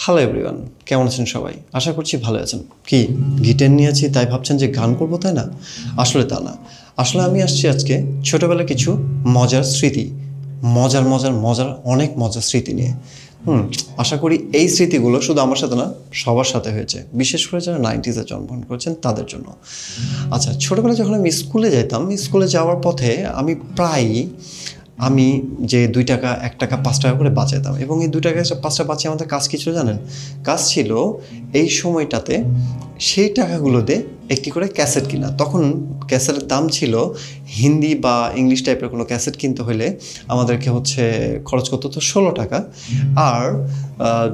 Hello everyone, কেমন আছেন সবাই? আশা করছি ভালো আছেন। কি গিটার নিয়েছি তাই ভাবছেন যে গান করবো, তাই না? আসলে তা না। আসলে আমি আসছি আজকে ছোটোবেলার কিছু মজার স্মৃতি, মজার অনেক মজার স্মৃতি নিয়ে। আশা করি এই স্মৃতিগুলো শুধু আমার সাথে না, সবার সাথে হয়েছে, বিশেষ করে যারা 90s জন্মগ্রহণ করেছেন তাদের জন্য। আচ্ছা, ছোটোবেলায় যখন আমি স্কুলে যেতাম, স্কুলে যাওয়ার পথে আমি যে 2 টাকা 1 টাকা 5 টাকা করে বাঁচাতাম, এবং এই 2 টাকা 5 টাকা বাঁচিয়ে আমাদের কাজ কী ছিল জানেন? কাজ ছিল এই সময়টাতে সেই টাকাগুলোতে একটি করে ক্যাসেট কিনা। তখন ক্যাসেটের দাম ছিল, হিন্দি বা ইংলিশ টাইপের কোনো ক্যাসেট কিনতে হলে আমাদেরকে খরচ করতে হতো 16 টাকা, আর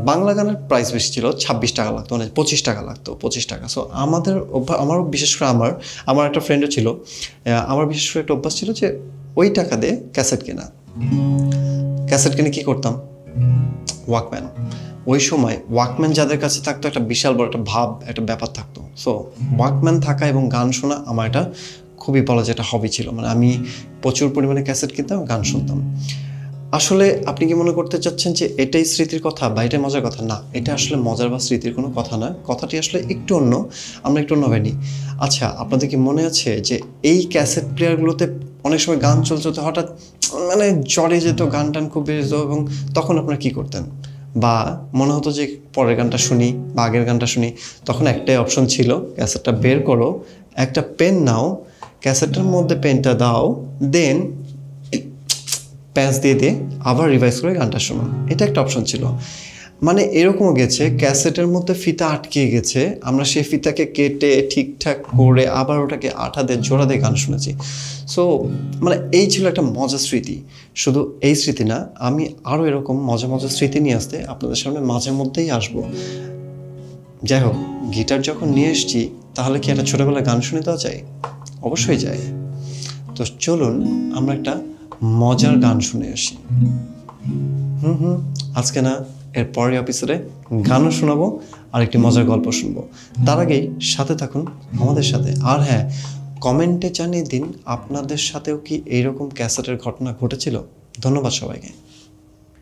বাংলা গানের প্রাইস বেশি ছিল, 26 টাকা লাগতো, মানে 25 টাকা লাগতো, 25 টাকা। সো আমারও বিশেষ করে আমার একটা ফ্রেন্ডও ছিল, আমার বিশেষ করে একটা অভ্যাস ছিল যে ওই টাকা দিয়ে ক্যাসেট কিনে কী করতাম? ওয়াকম্যান। ওই সময় ওয়াকম্যান যাদের কাছে থাকতো, একটা বিশাল বড় একটা ব্যাপার থাকতো। সো ওয়াকম্যান থাকা এবং গান শোনা আমার এটা খুবই বলা যায় একটা হবি ছিল। মানে আমি প্রচুর পরিমাণে ক্যাসেট কিনতাম, গান শুনতাম। আসলে আপনি কি মনে করতে চাচ্ছেন যে এটাই স্মৃতির কথা বা এটাই মজার কথা? না, এটা আসলে মজার বা স্মৃতির কোনো কথা না। কথাটি আসলে একটু অন্য, আমরা একটু অন্যভাবে নিই। আচ্ছা, আপনাদের কি মনে আছে যে এই ক্যাসেট প্লেয়ারগুলোতে অনেক সময় গান চলতে হঠাৎ মানে জড়ে যেত, গান টান খুব বেড়ে যেত, এবং তখন আপনারা কী করতেন? বা মনে হতো যে পরের গানটা শুনি বা আগের গানটা শুনি, তখন একটাই অপশন ছিল, ক্যাসেটটা বের করো, একটা পেন নাও, ক্যাসেটের মধ্যে পেনটা দাও, দেন প্যাচ দিয়ে আবার রিভাইজ করে গানটা শোনো। এটা একটা অপশন ছিল। মানে এরকমও গেছে, ক্যাসেটের মধ্যে ফিতা আটকে গেছে, আমরা সেই ফিতাকে কেটে ঠিকঠাক করে আবার ওটাকে আঠা দিয়ে জোড়া দিয়ে গান শুনেছি। সো মানে এই ছিল একটা মজার স্মৃতি। শুধু এই স্মৃতি না, আমি আরও এরকম মজার স্মৃতি নিয়ে আসতে আপনাদের সামনে মাঝে মধ্যেই আসবো। যাই হোক, গিটার যখন নিয়ে এসছি, তাহলে কি একটা ছোটোবেলায় গান শুনে দেওয়া যায়? অবশ্যই যায়। তো চলুন আমরা একটা মজার গান শুনে আসি। আজকে না, এর পরের এপিসোডে গানও শোনাবো আর একটি মজার গল্প শুনবো। তার আগেই সাথে থাকুন আমাদের সাথে। আর হ্যাঁ, কমেন্টে জানিয়ে দিন আপনাদের সাথেও কি এইরকম ক্যাসেটের ঘটনা ঘটেছিল। ধন্যবাদ সবাইকে।